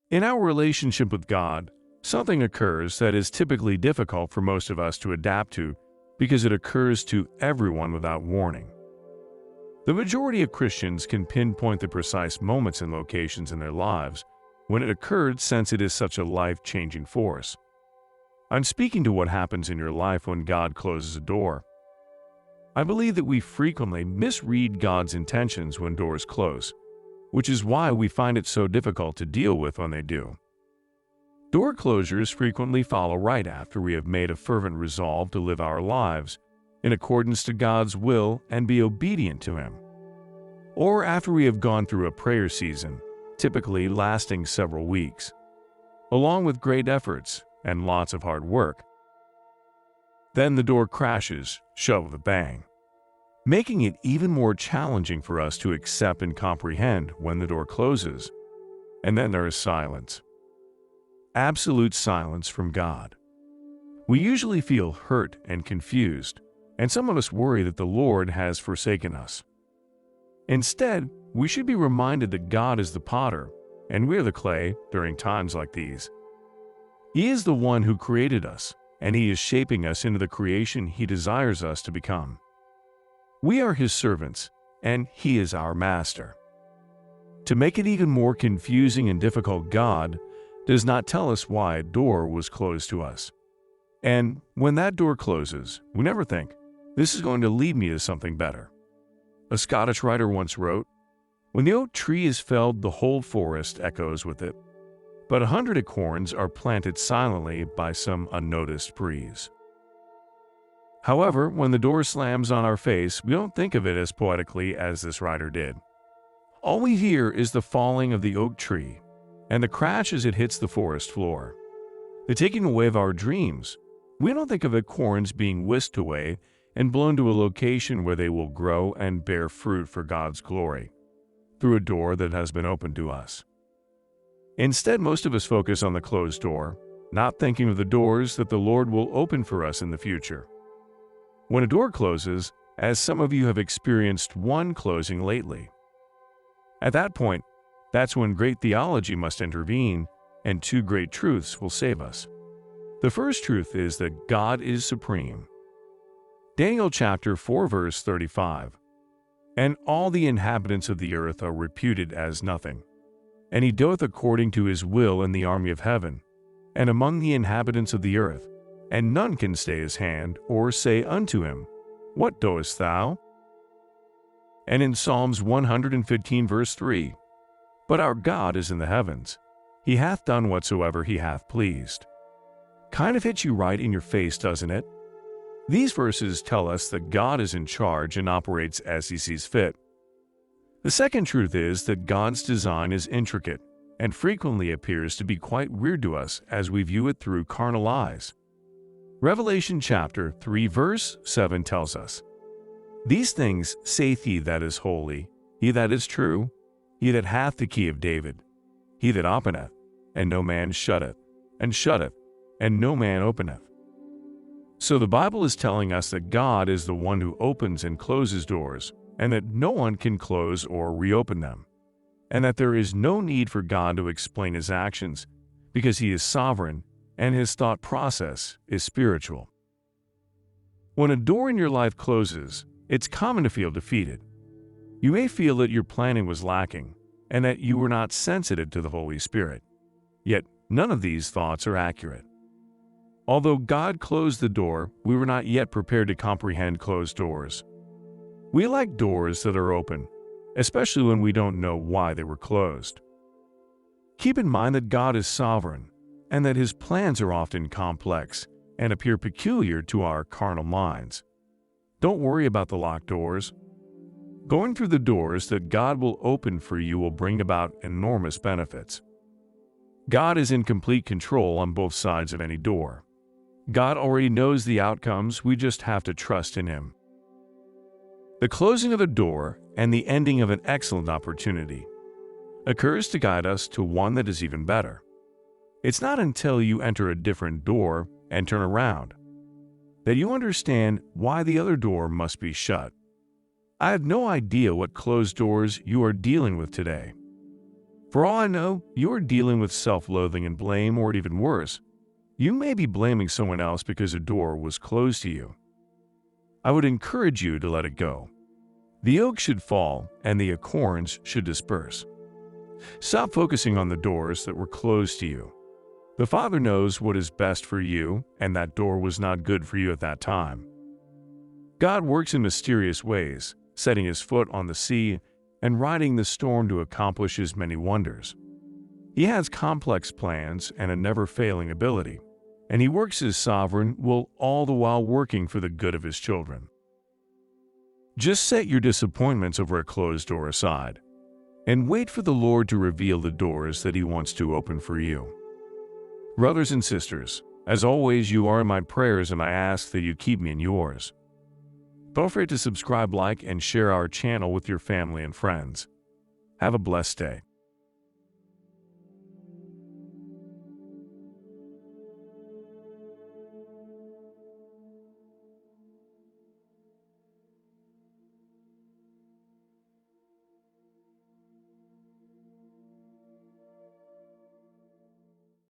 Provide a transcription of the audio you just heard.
In our relationship with God, something occurs that is typically difficult for most of us to adapt to because it occurs to everyone without warning. The majority of Christians can pinpoint the precise moments and locations in their lives when it occurred, since it is such a life-changing force. I'm speaking to what happens in your life when God closes a door. I believe that we frequently misread God's intentions when doors close, which is why we find it so difficult to deal with when they do. Door closures frequently follow right after we have made a fervent resolve to live our lives in accordance to God's will and be obedient to Him, or after we have gone through a prayer season, typically lasting several weeks, along with great efforts and lots of hard work. Then the door crashes, shut with a bang, making it even more challenging for us to accept and comprehend when the door closes. And then there is silence. Absolute silence from God. We usually feel hurt and confused, and some of us worry that the Lord has forsaken us. Instead, we should be reminded that God is the potter, and we are the clay during times like these. He is the one who created us, and He is shaping us into the creation He desires us to become. We are His servants, and He is our master. To make it even more confusing and difficult, God does not tell us why a door was closed to us. And when that door closes, we never think, this is going to lead me to something better. A Scottish writer once wrote, "When the oak tree is felled, the whole forest echoes with it, but 100 acorns are planted silently by some unnoticed breeze." However, when the door slams on our face, we don't think of it as poetically as this writer did. All we hear is the falling of the oak tree and the crash as it hits the forest floor, the taking away of our dreams. We don't think of acorns being whisked away and blown to a location where they will grow and bear fruit for God's glory, through a door that has been opened to us. Instead, most of us focus on the closed door, not thinking of the doors that the Lord will open for us in the future. When a door closes, as some of you have experienced one closing lately, at that point, that's when great theology must intervene, and two great truths will save us. The first truth is that God is supreme. Daniel chapter 4 verse 35. "And all the inhabitants of the earth are reputed as nothing. And He doeth according to His will in the army of heaven, and among the inhabitants of the earth, and none can stay His hand, or say unto Him, What doest thou?" And in Psalms 115 verse 3, "But our God is in the heavens. He hath done whatsoever He hath pleased." Kind of hits you right in your face, doesn't it? These verses tell us that God is in charge and operates as He sees fit. The second truth is that God's design is intricate and frequently appears to be quite weird to us as we view it through carnal eyes. Revelation chapter 3 verse 7 tells us, "These things saith He that is holy, He that is true, He that hath the key of David, He that openeth, and no man shutteth, and no man openeth." So the Bible is telling us that God is the one who opens and closes doors, and that no one can close or reopen them, and that there is no need for God to explain His actions because He is sovereign and His thought process is spiritual. When a door in your life closes, it's common to feel defeated. You may feel that your planning was lacking and that you were not sensitive to the Holy Spirit. Yet none of these thoughts are accurate. Although God closed the door, we were not yet prepared to comprehend closed doors. We like doors that are open, especially when we don't know why they were closed. Keep in mind that God is sovereign and that His plans are often complex and appear peculiar to our carnal minds. Don't worry about the locked doors. Going through the doors that God will open for you will bring about enormous benefits. God is in complete control on both sides of any door. God already knows the outcomes, we just have to trust in Him. The closing of a door and the ending of an excellent opportunity occurs to guide us to one that is even better. It's not until you enter a different door and turn around that you understand why the other door must be shut. I have no idea what closed doors you are dealing with today. For all I know, you are dealing with self-loathing and blame, or even worse, you may be blaming someone else because a door was closed to you. I would encourage you to let it go. The oak should fall and the acorns should disperse. Stop focusing on the doors that were closed to you. The Father knows what is best for you, and that door was not good for you at that time. God works in mysterious ways, setting his foot on the sea and riding the storm to accomplish his many wonders. He has complex plans and a never-failing ability, and he works his sovereign will, all the while working for the good of his children. Just set your disappointments over a closed door aside, and wait for the Lord to reveal the doors that he wants to open for you. Brothers and sisters, as always, you are in my prayers, and I ask that you keep me in yours. Don't forget to subscribe, like, and share our channel with your family and friends. Have a blessed day.